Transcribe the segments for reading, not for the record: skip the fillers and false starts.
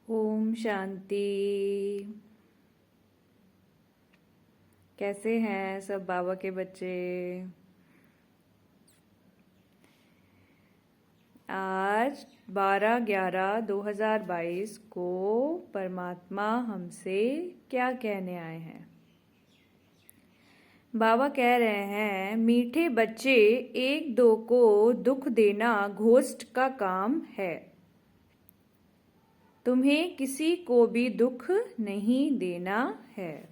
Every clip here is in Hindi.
ओम शांति। कैसे हैं सब बाबा के बच्चे? आज 12/11/2022 को परमात्मा हमसे क्या कहने आए हैं? बाबा कह रहे हैं, मीठे बच्चे, एक दो को दुख देना घोस्ट का काम है। तुम्हें किसी को भी दुख नहीं देना है।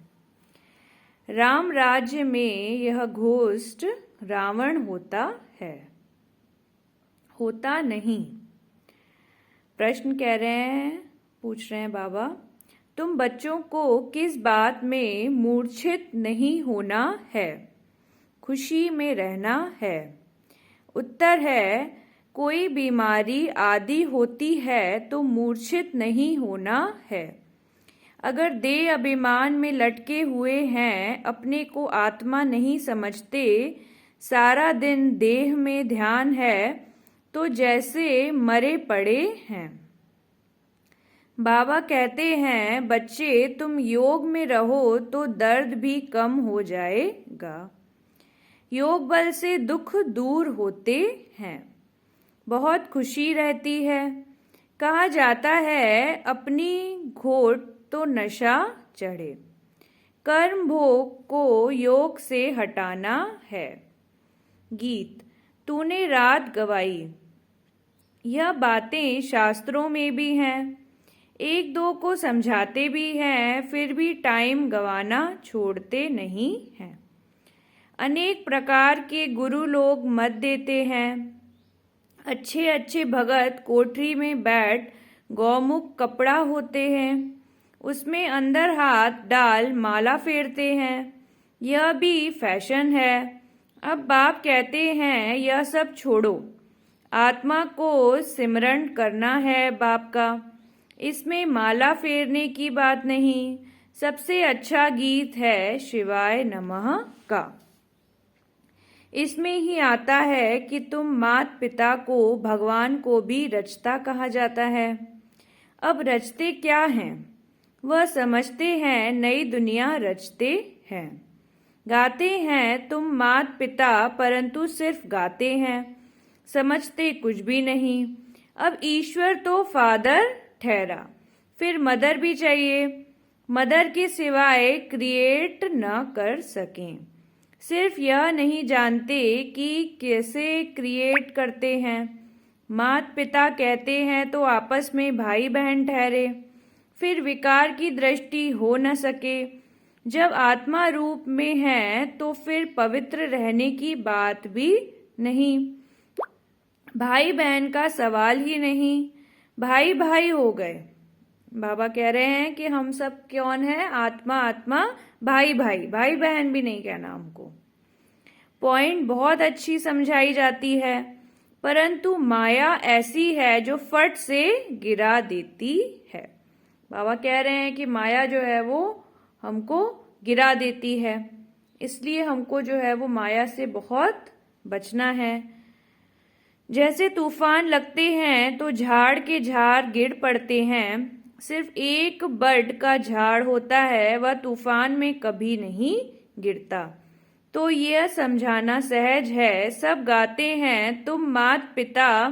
राम राज्य में यह घोस्ट रावण होता है, होता नहीं। प्रश्न कह रहे हैं, पूछ रहे हैं बाबा, तुम बच्चों को किस बात में मूर्छित नहीं होना है, खुशी में रहना है? उत्तर है, कोई बीमारी आदि होती है तो मूर्छित नहीं होना है। अगर देह अभिमान में लटके हुए हैं, अपने को आत्मा नहीं समझते, सारा दिन देह में ध्यान है, तो जैसे मरे पड़े हैं। बाबा कहते हैं, बच्चे तुम योग में रहो तो दर्द भी कम हो जाएगा। योग बल से दुख दूर होते हैं, बहुत खुशी रहती है। कहा जाता है, अपनी घोट तो नशा चढ़े, कर्म भोग को योग से हटाना है। गीत, तूने रात गवाई। यह बातें शास्त्रों में भी हैं, एक दो को समझाते भी हैं, फिर भी टाइम गवाना छोड़ते नहीं हैं। अनेक प्रकार के गुरु लोग मत देते हैं। अच्छे अच्छे भगत कोठरी में बैठ गौमुख कपड़ा होते हैं, उसमें अंदर हाथ डाल माला फेरते हैं। यह भी फैशन है। अब बाप कहते हैं, यह सब छोड़ो, आत्मा को सिमरण करना है बाप का। इसमें माला फेरने की बात नहीं। सबसे अच्छा गीत है शिवाय नमः का। इसमें ही आता है कि तुम मात पिता को, भगवान को भी रचता कहा जाता है। अब रचते क्या हैं? वह समझते हैं नई दुनिया रचते हैं। गाते हैं तुम मात पिता, परंतु सिर्फ गाते हैं, समझते कुछ भी नहीं। अब ईश्वर तो फादर ठहरा, फिर मदर भी चाहिए। मदर के सिवाय क्रिएट न कर सकें। सिर्फ यह नहीं जानते कि कैसे क्रिएट करते हैं। मात पिता कहते हैं तो आपस में भाई बहन ठहरे, फिर विकार की दृष्टि हो न सके। जब आत्मा रूप में है तो फिर पवित्र रहने की बात भी नहीं, भाई बहन का सवाल ही नहीं, भाई भाई हो गए। बाबा कह रहे हैं कि हम सब कौन है? आत्मा आत्मा, भाई भाई, भाई बहन भी नहीं कहना हमको। पॉइंट बहुत अच्छी समझाई जाती है, परंतु माया ऐसी है जो फट से गिरा देती है। बाबा कह रहे हैं कि माया जो है वो हमको गिरा देती है, इसलिए हमको जो है वो माया से बहुत बचना है। जैसे तूफान लगते हैं तो झाड़ के झाड़ गिर पड़ते हैं, सिर्फ एक बर्ड का झाड़ होता है, वह तूफान में कभी नहीं गिरता। तो यह समझाना सहज है। सब गाते हैं तुम मात पिता,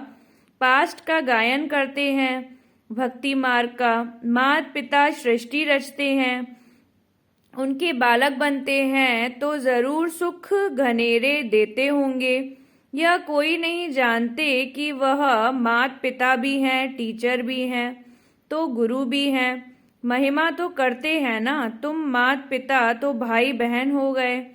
पास्ट का गायन करते हैं, भक्ति मार्ग का। मात पिता सृष्टि रचते हैं, उनके बालक बनते हैं, तो जरूर सुख घनेरे देते होंगे। यह कोई नहीं जानते कि वह मात पिता भी हैं, टीचर भी हैं, तो गुरु भी हैं। महिमा तो करते हैं ना। तुम मात पिता तो भाई बहन हो गए,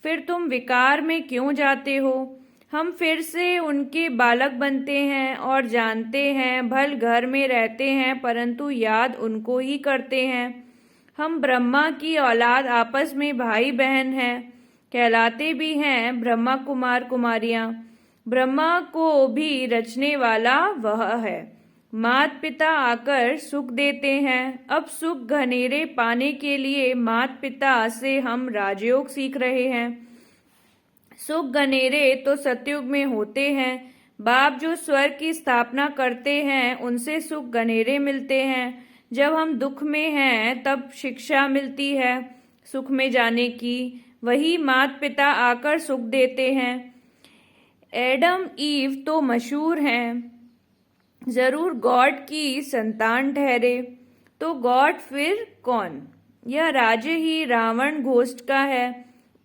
फिर तुम विकार में क्यों जाते हो? हम फिर से उनके बालक बनते हैं और जानते हैं भल घर में रहते हैं, परंतु याद उनको ही करते हैं। हम ब्रह्मा की औलाद, आपस में भाई बहन हैं, कहलाते भी हैं ब्रह्मा कुमार कुमारियां। ब्रह्मा को भी रचने वाला वह है। मात पिता आकर सुख देते हैं। अब सुख घनेरे पाने के लिए मात पिता से हम राजयोग सीख रहे हैं। सुख घनेरे तो सतयुग में होते हैं। बाप जो स्वर्ग की स्थापना करते हैं, उनसे सुख घनेरे मिलते हैं। जब हम दुख में हैं तब शिक्षा मिलती है सुख में जाने की, वही माता पिता आकर सुख देते हैं। एडम ईव तो मशहूर हैं, जरूर गॉड की संतान ठहरे, तो गॉड फिर कौन? यह राज्य ही रावण घोस्ट का है,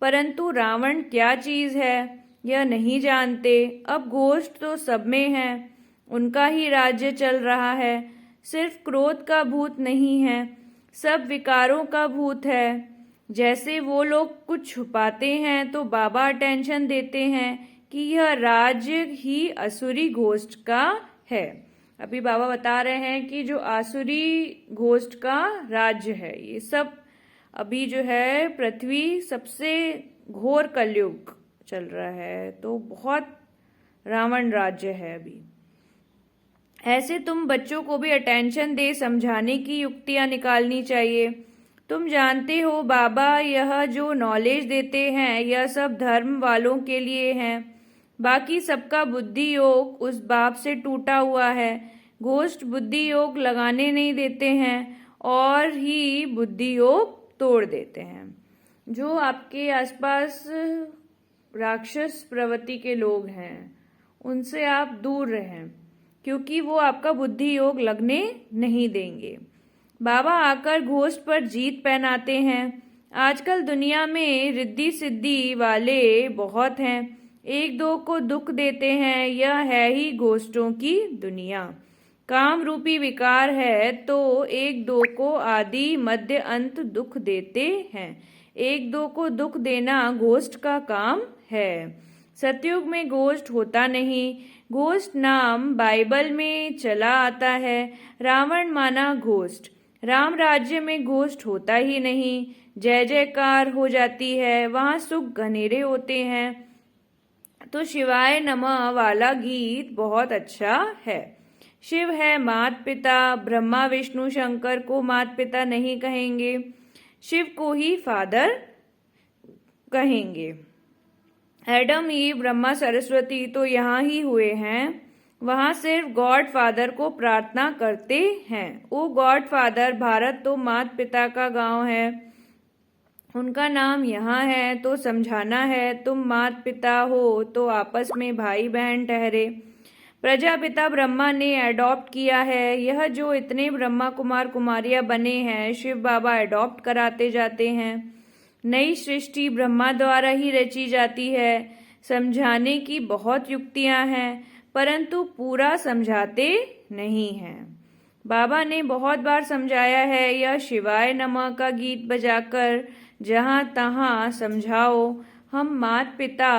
परंतु रावण क्या चीज है यह नहीं जानते। अब घोस्ट तो सब में है, उनका ही राज्य चल रहा है। सिर्फ क्रोध का भूत नहीं है, सब विकारों का भूत है। जैसे वो लोग कुछ छुपाते हैं तो बाबा अटेंशन देते हैं कि यह राज्य ही असुरी घोस्ट का है। अभी बाबा बता रहे हैं कि जो आसुरी घोस्ट का राज्य है, ये सब अभी जो है पृथ्वी सबसे घोर कलयुग चल रहा है, तो बहुत रावण राज्य है अभी। ऐसे तुम बच्चों को भी अटेंशन दे समझाने की युक्तियां निकालनी चाहिए। तुम जानते हो बाबा यह जो नॉलेज देते हैं यह सब धर्म वालों के लिए है, बाकी सबका बुद्धि योग उस बाप से टूटा हुआ है। घोस्ट बुद्धि योग लगाने नहीं देते हैं और ही बुद्धि योग तोड़ देते हैं। जो आपके आसपास राक्षस प्रवृत्ति के लोग हैं उनसे आप दूर रहें, क्योंकि वो आपका बुद्धि योग लगने नहीं देंगे। बाबा आकर घोस्ट पर जीत पहनाते हैं। आजकल दुनिया में रिद्धि सिद्धि वाले बहुत हैं, एक दो को दुख देते हैं, यह है ही घोस्टों की दुनिया। काम रूपी विकार है तो एक दो को आदि मध्य अंत दुख देते हैं। एक दो को दुख देना घोस्ट का काम है। सतयुग में घोस्ट होता नहीं, घोस्ट नाम बाइबल में चला आता है। रावण माना घोस्ट, राम राज्य में घोस्ट होता ही नहीं। जय जयकार हो जाती है, वहां सुख घनेरे होते हैं। तो शिवाय नमः वाला गीत बहुत अच्छा है। शिव है मात पिता, ब्रह्मा विष्णु शंकर को मात पिता नहीं कहेंगे, शिव को ही फादर कहेंगे। एडम ईव ब्रह्मा सरस्वती तो यहाँ ही हुए हैं, वहां सिर्फ गॉड फादर को प्रार्थना करते हैं। ओ गॉड फादर, भारत तो मात पिता का गांव है, उनका नाम यहाँ है, तो समझाना है तुम मात पिता हो तो आपस में भाई बहन ठहरे। प्रजापिता ब्रह्मा ने अडॉप्ट किया है, यह जो इतने ब्रह्मा कुमार कुमारियां बने हैं शिव बाबा अडॉप्ट कराते जाते हैं। नई सृष्टि ब्रह्मा द्वारा ही रची जाती है। समझाने की बहुत युक्तियां हैं, परंतु पूरा समझाते नहीं हैं। बाबा ने बहुत बार समझाया है, यह शिवाय नमः का गीत बजाकर जहां तहां समझाओ। हम मात पिता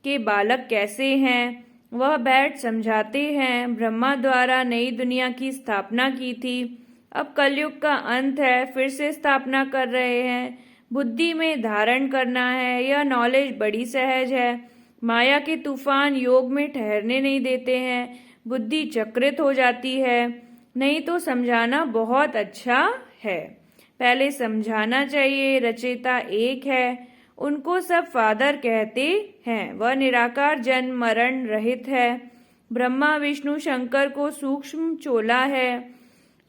के बालक कैसे हैं वह बैठ समझाते हैं। ब्रह्मा द्वारा नई दुनिया की स्थापना की थी, अब कलयुग का अंत है, फिर से स्थापना कर रहे हैं। बुद्धि में धारण करना है, यह नॉलेज बड़ी सहज है। माया के तूफान योग में ठहरने नहीं देते हैं, बुद्धि चक्रित हो जाती है। नहीं तो समझाना बहुत अच्छा है, पहले समझाना चाहिए। रचयिता एक है, उनको सब फादर कहते हैं, वह निराकार जन्म मरण रहित है। ब्रह्मा विष्णु शंकर को सूक्ष्म चोला है,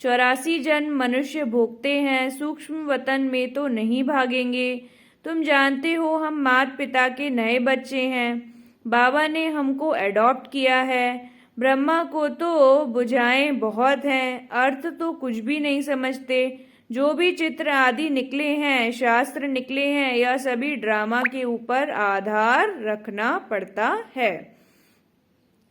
84 जन्म मनुष्य भोगते हैं, सूक्ष्म वतन में तो नहीं भागेंगे। तुम जानते हो हम माता पिता के नए बच्चे हैं, बाबा ने हमको अडॉप्ट किया है। ब्रह्मा को तो बुझाएं बहुत हैं, अर्थ तो कुछ भी नहीं समझते। जो भी चित्र आदि निकले हैं, शास्त्र निकले हैं, यह सभी ड्रामा के ऊपर आधार रखना पड़ता है।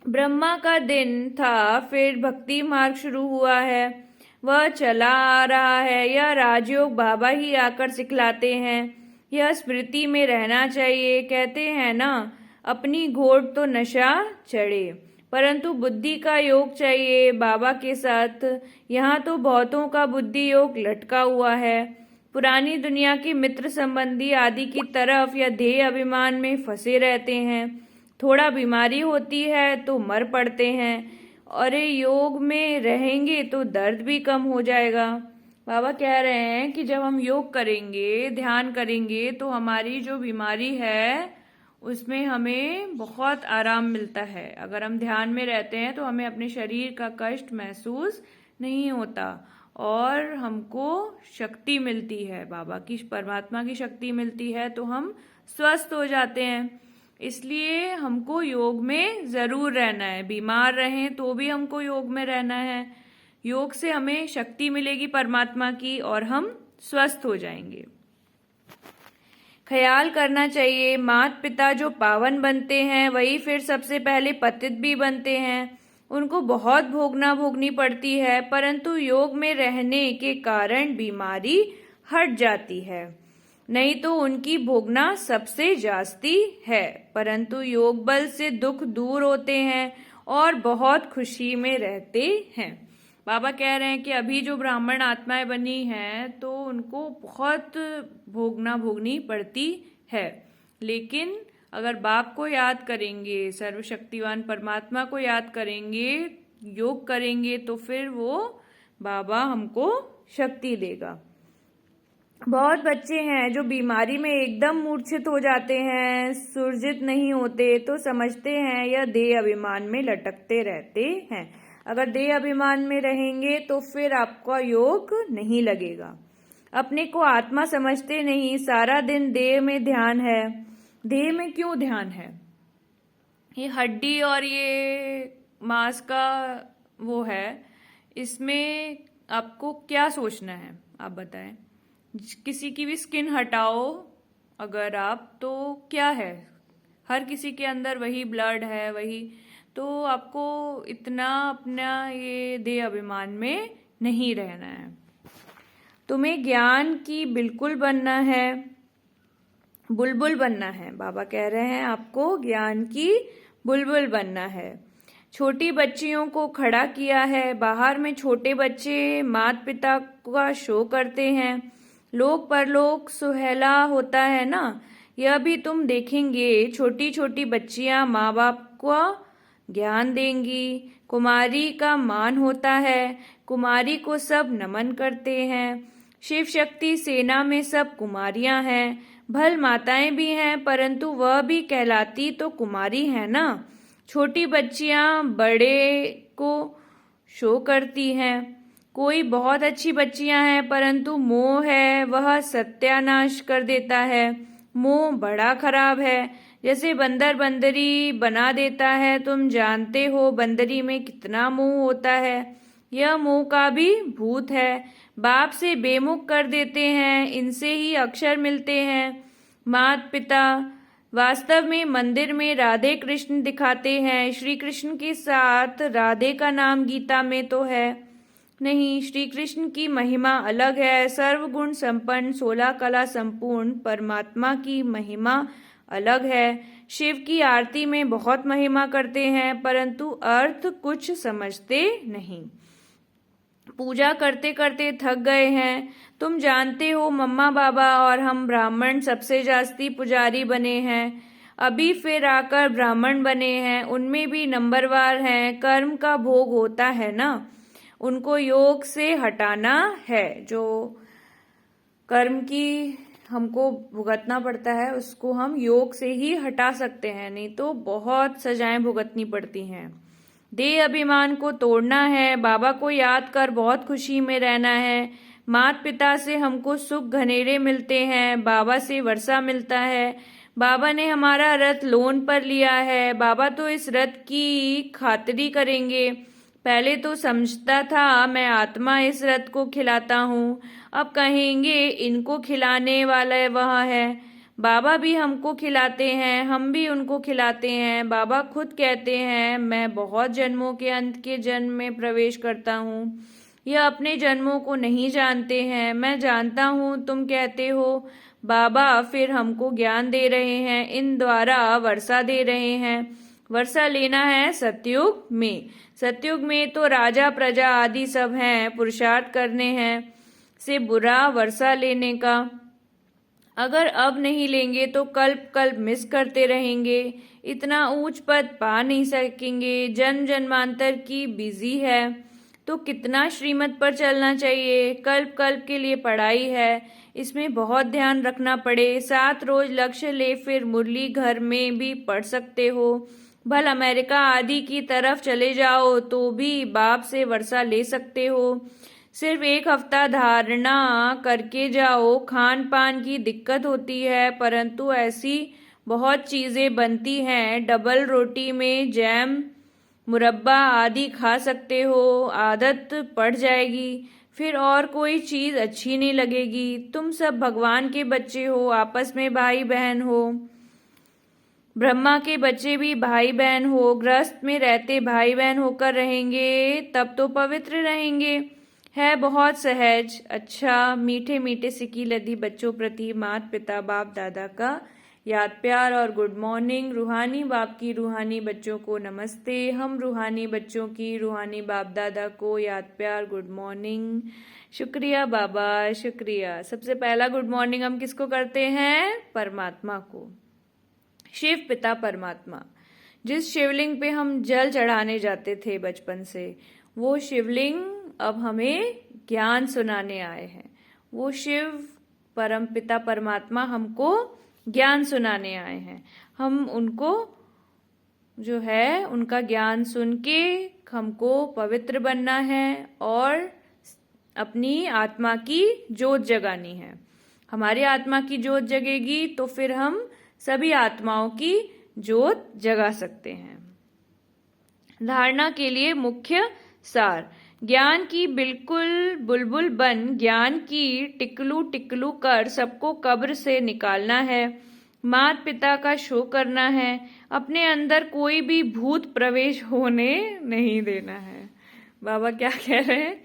ब्रह्मा का दिन था, फिर भक्ति मार्ग शुरू हुआ है, वह चला आ रहा है। यह राजयोग बाबा ही आकर सिखलाते हैं, यह स्मृति में रहना चाहिए। कहते हैं ना, अपनी घोट तो नशा चढ़े, परंतु बुद्धि का योग चाहिए बाबा के साथ। यहाँ तो बहुतों का बुद्धि योग लटका हुआ है, पुरानी दुनिया के मित्र संबंधी आदि की तरफ या ध्येय अभिमान में फंसे रहते हैं। थोड़ा बीमारी होती है तो मर पड़ते हैं, और योग में रहेंगे तो दर्द भी कम हो जाएगा। बाबा कह रहे हैं कि जब हम योग करेंगे, ध्यान करेंगे, तो हमारी जो बीमारी है उसमें हमें बहुत आराम मिलता है। अगर हम ध्यान में रहते हैं तो हमें अपने शरीर का कष्ट महसूस नहीं होता, और हमको शक्ति मिलती है, बाबा की परमात्मा की शक्ति मिलती है, तो हम स्वस्थ हो जाते हैं। इसलिए हमको योग में जरूर रहना है, बीमार रहें तो भी हमको योग में रहना है। योग से हमें शक्ति मिलेगी परमात्मा की और हम स्वस्थ हो जाएंगे। ख्याल करना चाहिए, माता पिता जो पावन बनते हैं वही फिर सबसे पहले पतित भी बनते हैं। उनको बहुत भोगनी पड़ती है, परंतु योग में रहने के कारण बीमारी हट जाती है। नहीं तो उनकी भोगना सबसे जास्ती है, परंतु योग बल से दुख दूर होते हैं और बहुत खुशी में रहते हैं। बाबा कह रहे हैं कि अभी जो ब्राह्मण आत्माएं बनी हैं तो उनको बहुत भोगनी पड़ती है, लेकिन अगर बाप को याद करेंगे, सर्वशक्तिवान परमात्मा को याद करेंगे, योग करेंगे, तो फिर वो बाबा हमको शक्ति देगा। बहुत बच्चे हैं जो बीमारी में एकदम मूर्छित हो जाते हैं, सुरजित नहीं होते, तो समझते हैं यह देह अभिमान में लटकते रहते हैं। अगर देह अभिमान में रहेंगे तो फिर आपका योग नहीं लगेगा। अपने को आत्मा समझते नहीं, सारा दिन देह में ध्यान है। देह में क्यों ध्यान है? ये हड्डी और ये मांस का वो है, इसमें आपको क्या सोचना है आप बताएं। किसी की भी स्किन हटाओ अगर आप, तो क्या है, हर किसी के अंदर वही ब्लड है, वही, तो आपको इतना अपना ये देह अभिमान में नहीं रहना है। तुम्हें ज्ञान की बिल्कुल बनना है, बुलबुल बनना है। बाबा कह रहे हैं आपको ज्ञान की बुलबुल बनना है। छोटी बच्चियों को खड़ा किया है, बाहर में छोटे बच्चे माता पिता का शो करते हैं। लोक परलोक सुहेला होता है ना, यह भी तुम देखेंगे। छोटी छोटी बच्चियां माँ बाप को ज्ञान देंगी। कुमारी का मान होता है, कुमारी को सब नमन करते हैं। शिव शक्ति सेना में सब कुमारियां हैं। भल माताएं भी हैं, परंतु वह भी कहलाती तो कुमारी है ना। छोटी बच्चियां बड़े को शो करती हैं। कोई बहुत अच्छी बच्चियां हैं, परंतु मोह है वह सत्यानाश कर देता है। मोह बड़ा खराब है, जैसे बंदर बंदरी बना देता है। तुम जानते हो बंदरी में कितना मोह होता है। यह मोह का भी भूत है, बाप से बेमुख कर देते हैं, इनसे ही अक्षर मिलते हैं। माता पिता वास्तव में मंदिर में राधे कृष्ण दिखाते हैं। श्री कृष्ण के साथ राधे का नाम गीता में तो है नहीं। श्री कृष्ण की महिमा अलग है, सर्वगुण संपन्न 16 कला संपूर्ण परमात्मा की महिमा अलग है। शिव की आरती में बहुत महिमा करते हैं, परंतु अर्थ कुछ समझते नहीं। पूजा करते करते थक गए हैं। तुम जानते हो मम्मा बाबा और हम ब्राह्मण सबसे जास्ती पुजारी बने हैं। अभी फिर आकर ब्राह्मण बने हैं, उनमें भी नंबरवार हैं। कर्म का भोग होता है ना, उनको योग से हटाना है। जो कर्म की हमको भुगतना पड़ता है उसको हम योग से ही हटा सकते हैं, नहीं तो बहुत सजाएं भुगतनी पड़ती हैं। देह अभिमान को तोड़ना है, बाबा को याद कर बहुत खुशी में रहना है। माता पिता से हमको सुख घनेरे मिलते हैं, बाबा से वर्षा मिलता है। बाबा ने हमारा रथ लोन पर लिया है, बाबा तो इस रथ की खातिरी करेंगे। पहले तो समझता था मैं आत्मा इस रथ को खिलाता हूँ, अब कहेंगे इनको खिलाने वाला वह है। बाबा भी हमको खिलाते हैं, हम भी उनको खिलाते हैं। बाबा खुद कहते हैं मैं बहुत जन्मों के अंत के जन्म में प्रवेश करता हूँ। यह अपने जन्मों को नहीं जानते हैं, मैं जानता हूँ तुम कहते हो। बाबा फिर हमको ज्ञान दे रहे हैं, इन द्वारा वर्षा दे रहे हैं। वर्षा लेना है सतयुग में। सतयुग में तो राजा प्रजा आदि सब हैं, पुरुषार्थ करने हैं से बुरा वर्षा लेने का। अगर अब नहीं लेंगे तो कल्प कल्प मिस करते रहेंगे, इतना ऊंच पद पा नहीं सकेंगे। जन्म जन्मांतर की बिजी है तो कितना श्रीमत पर चलना चाहिए। कल्प कल्प के लिए पढ़ाई है, इसमें बहुत ध्यान रखना पड़े। 7 रोज लक्ष्य ले, फिर मुरली घर में भी पढ़ सकते हो। भल अमेरिका आदि की तरफ चले जाओ तो भी बाप से वर्षा ले सकते हो। सिर्फ एक हफ्ता धारणा करके जाओ। खान पान की दिक्कत होती है, परंतु ऐसी बहुत चीजें बनती हैं। डबल रोटी में जैम, मुरब्बा आदि खा सकते हो, आदत पड़ जाएगी, फिर और कोई चीज अच्छी नहीं लगेगी। तुम सब भगवान के बच्चे हो, आपस में भाई बहन हो। ब्रह्मा के बच्चे भी भाई बहन हो, गृहस्थ में रहते भाई बहन होकर रहेंगे, तब तो पवित्र रहेंगे। है बहुत सहज। अच्छा, मीठे मीठे सिकी लदी बच्चों प्रति माता पिता बाप दादा का याद प्यार और गुड मॉर्निंग। रूहानी बाप की रूहानी बच्चों को नमस्ते। हम रूहानी बच्चों की रूहानी बाप दादा को याद प्यार गुड मॉर्निंग। शुक्रिया बाबा, शुक्रिया। सबसे पहला गुड मॉर्निंग हम किसको करते हैं? परमात्मा को, शिव पिता परमात्मा। जिस शिवलिंग पे हम जल चढ़ाने जाते थे बचपन से, वो शिवलिंग अब हमें ज्ञान सुनाने आए हैं। वो शिव परम पिता परमात्मा हमको ज्ञान सुनाने आए हैं। हम उनको जो है उनका ज्ञान सुन के हमको पवित्र बनना है और अपनी आत्मा की जोत जगानी है। हमारी आत्मा की जोत जगेगी तो फिर हम सभी आत्माओं की जोत जगा सकते हैं। धारणा के लिए मुख्य सार। ज्ञान की बिल्कुल बुलबुल बन ज्ञान की टिकलू टिकलू कर सबको कब्र से निकालना है। माता पिता का शो करना है। अपने अंदर कोई भी भूत प्रवेश होने नहीं देना है। बाबा क्या कह रहे हैं?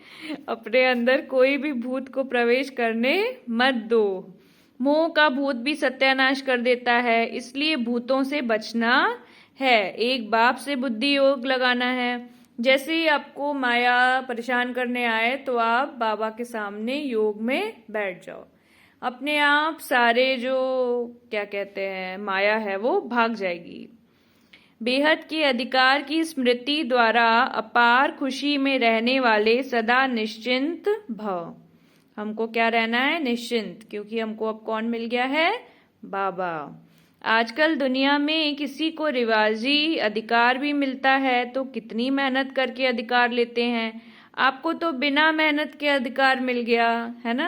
अपने अंदर कोई भी भूत को प्रवेश करने मत दो। मोह का भूत भी सत्यानाश कर देता है, इसलिए भूतों से बचना है। एक बाप से बुद्धि योग लगाना है। जैसे ही आपको माया परेशान करने आए तो आप बाबा के सामने योग में बैठ जाओ। अपने आप सारे जो क्या कहते हैं माया है वो भाग जाएगी। बेहद के अधिकार की स्मृति द्वारा अपार खुशी में रहने वाले सदा निश्चिंत भव। हमको क्या रहना है? निश्चिंत, क्योंकि हमको अब कौन मिल गया है? बाबा। आजकल दुनिया में किसी को रिवाजी अधिकार भी मिलता है तो कितनी मेहनत करके अधिकार लेते हैं। आपको तो बिना मेहनत के अधिकार मिल गया है ना।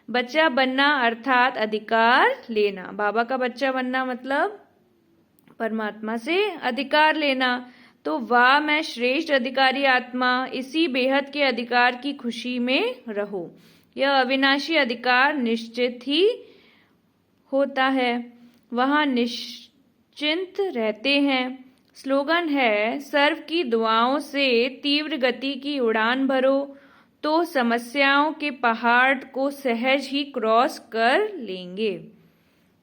बच्चा बनना अर्थात अधिकार लेना। बाबा का बच्चा बनना मतलब परमात्मा से अधिकार लेना। तो वाह, मैं श्रेष्ठ अधिकारी आत्मा, इसी बेहद के अधिकार की खुशी में रहो। यह अविनाशी अधिकार निश्चित ही होता है, वहां निश्चिंत रहते हैं। स्लोगन है, सर्व की दुआओं से तीव्र गति की उड़ान भरो तो समस्याओं के पहाड़ को सहज ही क्रॉस कर लेंगे।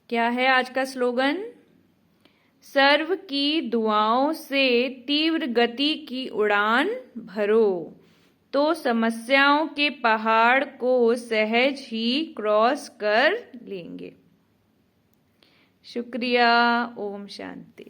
क्या है आज का स्लोगन? सर्व की दुआओं से तीव्र गति की उड़ान भरो तो समस्याओं के पहाड़ को सहज ही क्रॉस कर लेंगे। शुक्रिया। ओम शांति।